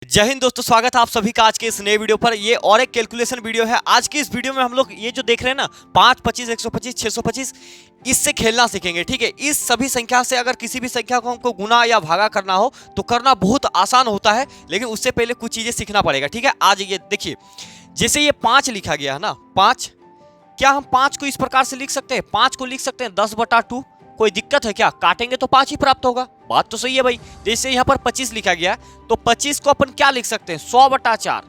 जय हिंद दोस्तों, स्वागत है आप सभी का आज के इस नए वीडियो पर। ये और एक कैलकुलेशन वीडियो है। आज की इस वीडियो में हम लोग ये जो देख रहे हैं ना 5, 25, 125, 625, इससे खेलना सीखेंगे। ठीक है, इस सभी संख्या से अगर किसी भी संख्या को हमको गुना या भागा करना हो तो करना बहुत आसान होता है, लेकिन उससे पहले कुछ चीजें सीखना पड़ेगा। ठीक है, आज ये देखिए, जैसे ये 5 लिखा गया है ना, 5, क्या हम 5 को इस प्रकार से लिख सकते हैं? 5 को लिख सकते हैं 10/2। कोई दिक्कत है क्या? काटेंगे तो 5 ही प्राप्त होगा। बात तो सही है भाई। जैसे यहाँ पर 25 लिखा गया तो 25 को अपन क्या लिख सकते हैं? 100/4।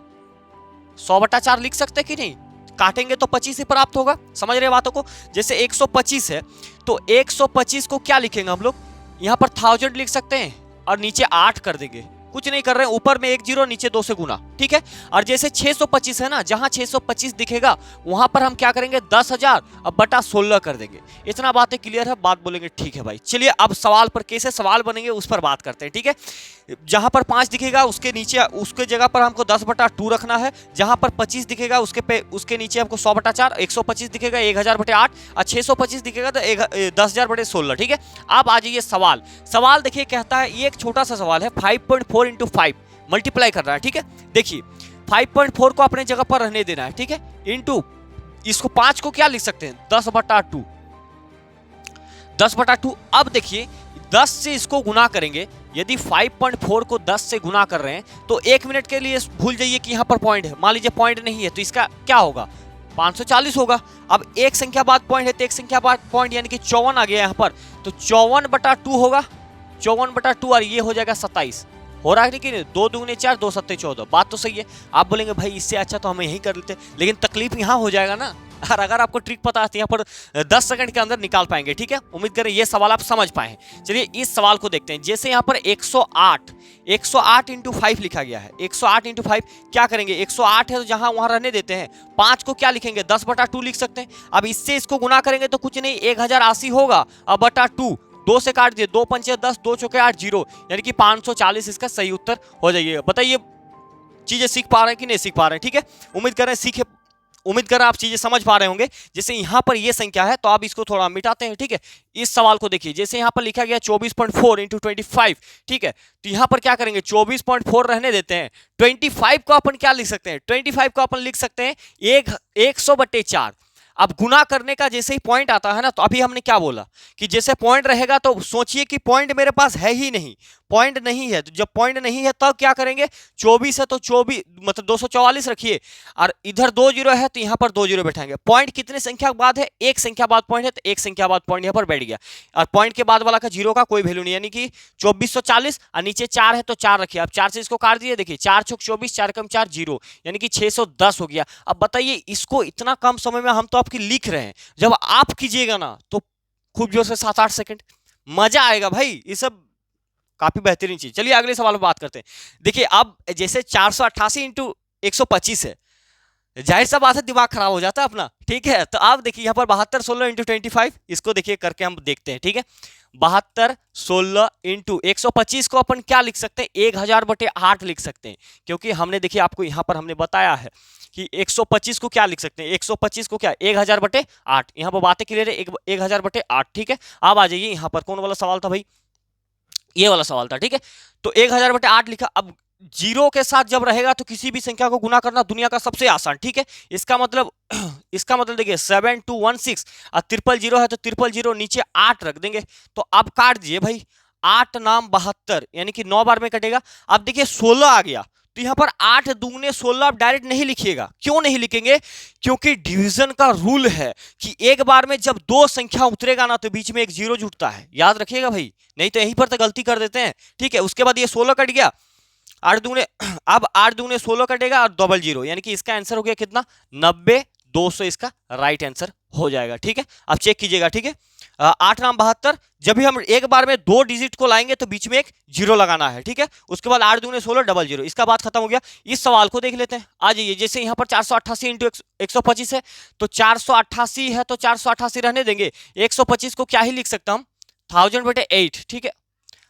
100/4 लिख सकते हैं कि नहीं? काटेंगे तो 25 ही प्राप्त होगा। समझ रहे बातों को? जैसे 125 है तो 125 को क्या लिखेंगे हम लोग? यहाँ पर 1000 लिख सकते हैं और नीचे 8 कर देंगे। कुछ नहीं कर रहे हैं, ऊपर में 1 0, नीचे 2 से गुना। ठीक है, और जैसे 625 है ना, जहां 625 दिखेगा वहां पर हम क्या करेंगे? 10,000 अब बटा 16 कर देंगे। इतना बातें क्लियर है? बात बोलेंगे ठीक है भाई। चलिए अब सवाल पर कैसे सवाल बनेंगे उस पर बात करते हैं। ठीक है, जहां पर 5 दिखेगा उसके नीचे उसके जगह पर हमको 10/2 रखना है। जहां पर 25 दिखेगा उसके नीचे हमको 100/4, 125 दिखेगा 1000/8 और 625 दिखेगा तो 10,000/16। ठीक है, अब आ जाइए सवाल। सवाल देखिए कहता है, ये एक छोटा सा सवाल है, 5.4 इंटू 5 मल्टीप्लाई करना है। ठीक है, देखिए 5.4 को अपने जगह पर रहने देना है। ठीक है, इंटू इसको 5 को क्या लिख सकते हैं? 10/2। 10/2। अब देखिए 10 से इसको गुना करेंगे। यदि 5.4 को 10 से गुना कर रहे हैं तो 1 मिनट के लिए भूल जाइए कि यहां पर पॉइंट है। मान लीजिए पॉइंट नहीं है तो इसका क्या होगा? 540 होगा। अब एक संख्या बाद पॉइंट है तो एक संख्या बाद पॉइंट, यानी कि 54 आ गया यहां पर, तो 54/2 होगा। 54/2 और ये हो जाएगा 27। हो रहा है कि नहीं? 2 दूनी 4, 2 सत्ते 14। बात तो सही है। आप बोलेंगे भाई इससे अच्छा तो हम यही कर लेते, लेकिन तकलीफ यहां हो जाएगा ना। और अगर आपको ट्रिक पता है तो यहाँ पर 10 सेकंड के अंदर निकाल पाएंगे। ठीक है, उम्मीद करें ये सवाल आप समझ पाए हैं। चलिए इस सवाल को देखते हैं। जैसे यहाँ पर 108 इंटू 5 लिखा गया है। 108 इंटू 5 क्या करेंगे? 108 है तो जहां वहां रहने देते हैं। 5 को क्या लिखेंगे? 10/2 लिख सकते हैं। अब इससे इसको गुना करेंगे तो कुछ नहीं, 1080 होगा। अब बटा 2, 2 से काट दिए, 2 पंचे 10, 2 चौके 8, 0, यानी कि 540 इसका सही उत्तर हो जाइएगा। बताइए चीजें सीख पा रहे हैं कि नहीं सीख पा रहे हैं? ठीक है, उम्मीद कर रहे हैं आप चीजें समझ पा रहे होंगे। जैसे यहां पर ये संख्या है तो आप इसको थोड़ा मिटाते हैं। ठीक है, इस सवाल को देखिए, जैसे यहां पर लिखा गया 24.4 इंटू 25। ठीक है, तो यहां पर क्या करेंगे? 24.4 रहने देते हैं। 25 को अपन क्या लिख सकते हैं? 25 को अपन लिख सकते हैं 100/4। अब गुना करने का जैसे ही पॉइंट आता है ना, तो अभी हमने क्या बोला कि जैसे पॉइंट रहेगा तो सोचिए कि पॉइंट मेरे पास है ही नहीं, पॉइंट नहीं है। तो जब पॉइंट नहीं है तब क्या करेंगे? 24 है तो 24 मतलब 244 रखिए, और इधर 2 जीरो है तो यहां पर 2 जीरो बैठाएंगे। पॉइंट कितने संख्या बाद है? एक संख्या बाद पॉइंट है तो एक संख्या बाद पॉइंट यहां पर बैठ गया, और पॉइंट के बाद वाला का जीरो का कोई वैल्यू नहीं, यानी कि 2440, और नीचे 4 है तो 4 रखिए। अब 4 से इसको काट दिए, देखिए 4 छुक 24, 4 कम 4, 0, यानी कि 610 हो गया। अब बताइए इसको इतना कम समय में हम तो आपकी लिख रहे हैं, जब आप कीजिएगा ना तो खूब जोर से 7-8 सेकंड मजा आएगा भाई। ये सब काफी बेहतरीन चीज। चलिए अगले सवाल पर बात करते हैं। देखिए अब जैसे 488 इंटू 125 है, जाहिर सा बात है दिमाग खराब हो जाता है अपना। ठीक है, तो आप देखिए यहाँ पर 72 16 इंटू 25, इसको देखिए करके हम देखते हैं। ठीक है, 72 16 इंटू 125 को अपन क्या लिख सकते हैं? 1000/8 लिख सकते हैं, क्योंकि हमने देखिए आपको यहाँ पर हमने बताया है कि 125 को क्या लिख सकते हैं? 125 को क्या? 1000/8। यहाँ पर बातें क्लियर है, 1000/8। ठीक है, अब आ जाइए यहाँ पर कौन वाला सवाल था भाई? ये वाला सवाल था। ठीक है, तो 1000/8 लिखा। अब जीरो के साथ जब रहेगा तो किसी भी संख्या को गुना करना दुनिया का सबसे आसान। ठीक है, इसका मतलब इसका मतलब देखिए 7216, और 000 है तो 000 नीचे 8 रख देंगे। तो अब काट दिए भाई, 8 नाम 72, यानी कि 9 बार में कटेगा। अब देखिए 16 आ गया, तो यहां पर 8 दूने 16 आप डायरेक्ट नहीं लिखिएगा। क्यों नहीं लिखेंगे? क्योंकि डिवीजन का रूल है कि एक बार में जब दो संख्या उतरेगा ना तो बीच में एक जीरो जुटता है, याद रखिएगा भाई, नहीं तो यहीं पर तो गलती कर देते हैं। ठीक है, उसके बाद ये 16 कट गया, 8 दूने अब 8 दूने 16 कटेगा और डबल जीरो, यानी कि इसका आंसर हो गया कितना? 90, 200 इसका राइट आंसर हो जाएगा। ठीक है, अब चेक कीजिएगा। ठीक है, 8 नाम 72, जब भी हम एक बार में 2 डिजिट को लाएंगे तो बीच में एक जीरो लगाना है। ठीक है, उसके बाद 8 दूने 16 डबल जीरो, इसका बात खत्म हो गया। इस सवाल को देख लेते हैं। आ जाइए, जैसे यहाँ पर 488 इंटू 125 है, तो 488 है तो 488 रहने देंगे। 125 को क्या ही लिख सकता हम? 1000/8। ठीक है,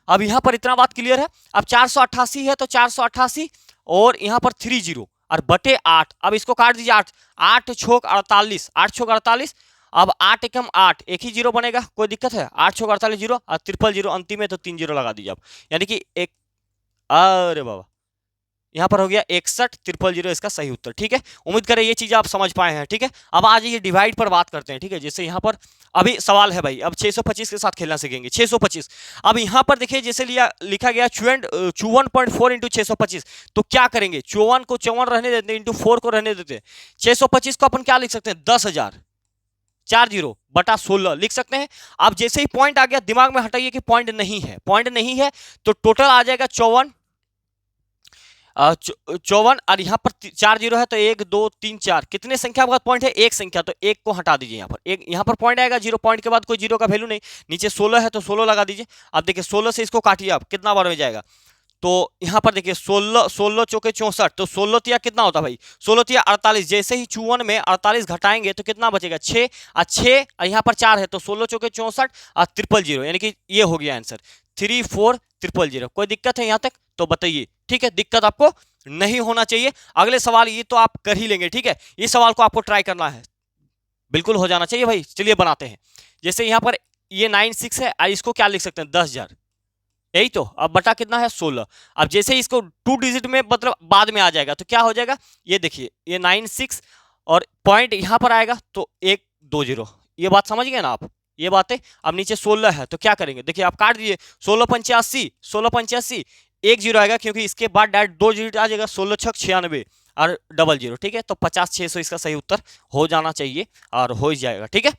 अब यहां पर इतना बात क्लियर है। अब 488 है तो 488 और यहां पर 30 और बटे 8। अब इसको काट दीजिए, 8 8 छोक 48, 8 छोक 48। अब 8 एकम 8, एक ही जीरो बनेगा, कोई दिक्कत है? 8 छोक 48 जीरो और 000 अंतिम में तो 3 जीरो लगा दीजिए आप, यानी कि एक, अरे बाबा यहाँ पर हो गया 61,000 इसका सही उत्तर। ठीक है, उम्मीद करें ये चीज़ आप समझ पाए हैं। ठीक है, अब आ जाइए डिवाइड पर बात करते हैं। ठीक है, जैसे यहाँ पर अभी सवाल है भाई, अब 625 के साथ खेलना सीखेंगे। 625, अब यहाँ पर देखिए जैसे लिखा गया 54.4 इंटू 625, तो क्या करेंगे, 54 को 54 रहने देते हैं, इंटू 4 को रहने देते हैं। 625 को अपन क्या लिख सकते हैं, 10,000 बटा 16 लिख सकते हैं। अब जैसे ही पॉइंट आ गया दिमाग में हटाइए कि पॉइंट नहीं है, पॉइंट नहीं है तो टोटल आ जाएगा 54 और यहाँ पर 4 जीरो है तो 1 2 3 4, कितने संख्या के बाद पॉइंट है, एक संख्या, तो एक को हटा दीजिए। यहाँ पर एक, यहाँ पर पॉइंट आएगा, 0 पॉइंट के बाद कोई जीरो का वैल्यू नहीं, नीचे 16 है तो 16 लगा दीजिए। अब देखिए 16 से इसको काटिए, आप कितना बार में जाएगा, तो यहाँ पर देखिए 16 चौके 64, तो 16 तिया कितना होता है भाई, 16 तिया 48। जैसे ही 54 में 48 घटाएंगे तो कितना बचेगा, 6 और यहाँ पर 4 है तो 16 चौके 64 और 000, यानी कि ये हो गया आंसर 34,000। कोई दिक्कत है यहाँ तक तो बताइए। ठीक है, दिक्कत आपको नहीं होना चाहिए। अगले सवाल ये तो आप कर ही लेंगे। ठीक है, इस सवाल को आपको ट्राई करना है, बिल्कुल हो जाना चाहिए भाई। चलिए बनाते हैं। जैसे यहाँ पर ये 96 है, इसको क्या लिख सकते हैं, 10,000, यही तो। अब बटा कितना है, 16। अब जैसे इसको 2 डिजिट में मतलब बाद में आ जाएगा तो क्या हो जाएगा, ये देखिए ये 96 और पॉइंट यहाँ पर आएगा तो 120। ये बात समझ गए ना आप, ये बातें। अब नीचे 16 है तो क्या करेंगे, देखिए आप काट दीजिए, 16 85 1 जीरो आएगा, क्योंकि इसके बाद डायरेक्ट 2 डिजिट आ जाएगा, 16 6 96 और 00। ठीक है, तो 50,600 इसका सही उत्तर हो जाना चाहिए और हो ही जाएगा। ठीक है,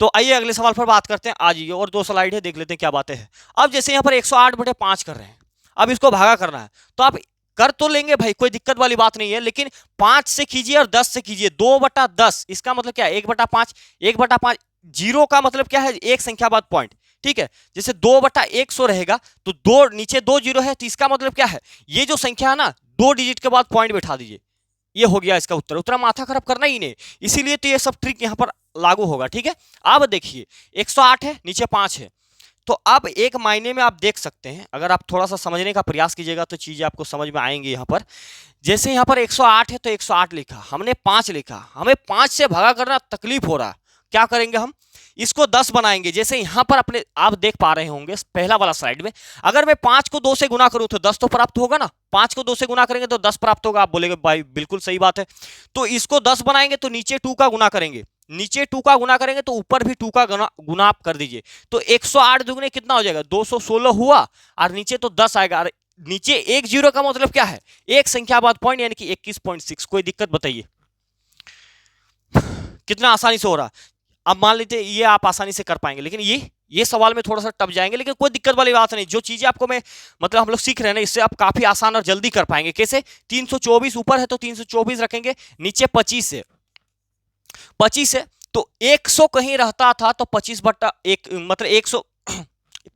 तो आइए अगले सवाल पर बात करते हैं। आ जाइए, और 2 स्लाइड है, देख लेते हैं क्या बातें हैं। अब जैसे यहाँ पर 108/5 कर रहे हैं, अब इसको भागा करना है तो आप कर तो लेंगे भाई, कोई दिक्कत वाली बात नहीं है, लेकिन 5 से कीजिए और 10 से कीजिए। 2/10 इसका मतलब क्या है, 1/5। 1/5 जीरो का मतलब क्या है, एक संख्या बाद पॉइंट। ठीक है, जैसे 2/100 रहेगा तो दो नीचे 2 जीरो है, तो इसका मतलब क्या है, ये जो संख्या है ना 2 डिजिट के बाद पॉइंट बैठा दीजिए। ये हो गया इसका उत्तर। उतना माथा खराब करना ही नहीं, इसीलिए तो ये सब ट्रिक यहाँ पर लागू होगा। ठीक है, अब देखिए 108 है, नीचे 5 है, तो अब एक मायने में आप देख सकते हैं, अगर आप थोड़ा सा समझने का प्रयास कीजिएगा तो चीजें आपको समझ में आएंगी। यहाँ पर जैसे यहाँ पर 108 है तो 108 लिखा, हमने 5 लिखा, हमें 5 से भागा करना तकलीफ हो रहा है, क्या करेंगे हम, इसको 10 बनाएंगे। जैसे यहाँ पर अपने आप देख पा रहे होंगे पहला वाला स्लाइड में, अगर मैं 5 को 2 से गुना करूं तो 10 तो प्राप्त होगा ना, 5 को 2 से गुना करेंगे तो 10 प्राप्त होगा। आप बोलेंगे भाई बिल्कुल सही बात है, तो इसको 10 बनाएंगे तो नीचे 2 का गुना करेंगे, नीचे 2 का गुना करेंगे तो ऊपर भी 2 का गुना आप कर दीजिए, तो 108 दुगने कितना हो जाएगा, 216 हुआ, और नीचे तो 10 आएगा, और नीचे 1 जीरो का मतलब क्या है, एक संख्या बाद पॉइंट, यानी कि 21.6। कोई दिक्कत बताइए, कितना आसानी से हो रहा। अब मान लीजिए ये आप आसानी से कर पाएंगे, लेकिन ये सवाल में थोड़ा सा टप जाएंगे, लेकिन कोई दिक्कत वाली बात नहीं। जो चीजें आपको मैं मतलब हम लोग सीख रहे हैं ना, इससे आप काफी आसान और जल्दी कर पाएंगे। कैसे, 324 ऊपर है तो 324 रखेंगे, नीचे 25 है, 25 है तो 100 कहीं रहता था तो 25/1 मतलब 100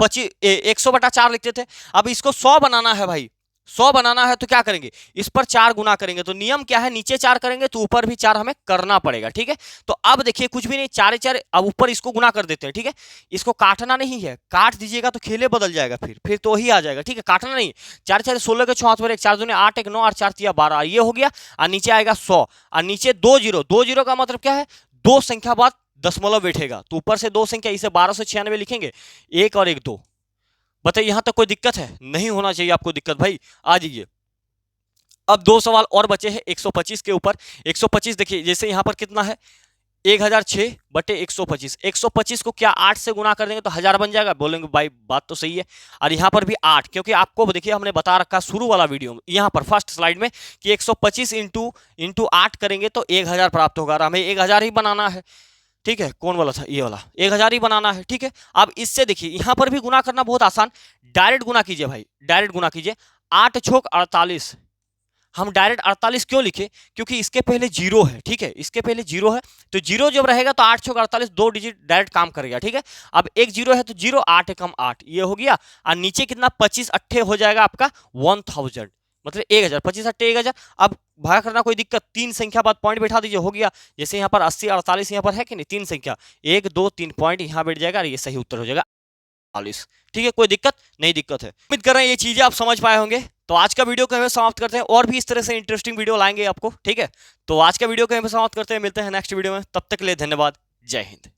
100/4 लिखते थे। अब इसको 100 बनाना है भाई, 100 बनाना है तो क्या करेंगे, इस पर 4 गुना करेंगे, तो नियम क्या है, नीचे 4 करेंगे तो ऊपर भी 4 हमें करना पड़ेगा। ठीक है, तो अब देखिए कुछ भी नहीं, 4 4, अब ऊपर इसको गुना कर देते हैं। ठीक है, इसको काटना नहीं है, काट दीजिएगा तो खेले बदल जाएगा, फिर तो ही आ जाएगा। ठीक है, काटना नहीं, 4 4 16 के 6 पर 1, 4 दूनी 8, 1 9 और 4 3 12, ये हो गया, और नीचे आएगा 100, और नीचे 2 जीरो, 2 जीरो का मतलब क्या है, 2 संख्या बाद दशमलव बैठेगा, तो ऊपर से 2 संख्या, इसे 1296 लिखेंगे, 1 और 1 2। बताइए यहां तक कोई दिक्कत है, नहीं होना चाहिए आपको दिक्कत भाई। आ जाइए, अब 2 सवाल और बचे हैं 125 के ऊपर। 125 देखिए, जैसे यहां पर कितना है, 1006/125, 125 को क्या 8 से गुना कर देंगे तो 1000 बन जाएगा। बोलेंगे भाई बात तो सही है, और यहाँ पर भी 8, क्योंकि आपको देखिए हमने बता रखा शुरू वाला वीडियो में, यहाँ पर फर्स्ट स्लाइड में, कि 125 इंटू 8 करेंगे तो 1000 प्राप्त होगा, और हमें 1000 ही बनाना है। ठीक है, कौन वाला था, ये वाला, 1000 ही बनाना है। ठीक है, अब इससे देखिए यहाँ पर भी गुना करना बहुत आसान, डायरेक्ट गुना कीजिए भाई, डायरेक्ट गुना कीजिए। 8 छोक 48, हम डायरेक्ट 48 क्यों लिखे, क्योंकि इसके पहले जीरो है। ठीक है, इसके पहले जीरो है, तो जीरो जब रहेगा तो 8 छोक 48, 2 डिजिट डायरेक्ट काम करेगा। ठीक है, अब एक जीरो है तो जीरो, 8 एकम 8, ये हो गया, और नीचे कितना 25 अट्ठे हो जाएगा आपका 1000, मतलब 1000, 25 अट्ठे 1000। अब भागा करना कोई दिक्कत, 3 संख्या बाद पॉइंट बैठा दीजिए, हो गया। जैसे यहाँ पर 80 48 यहाँ पर है कि नहीं, 3 संख्या, 1 2 3 पॉइंट यहाँ बैठ जाएगा, और ये सही उत्तर हो जाएगा 48। ठीक है, कोई दिक्कत नहीं, दिक्कत है। उम्मीद कर रहे हैं ये चीजें आप समझ पाए होंगे। तो आज का वीडियो को हमें समाप्त करते हैं, और भी इस तरह से इंटरेस्टिंग वीडियो लाएंगे आपको। ठीक है, तो आज का वीडियो को हमें समाप्त करते हैं, मिलते हैं नेक्स्ट वीडियो में, तब तक के लिए धन्यवाद, जय हिंद।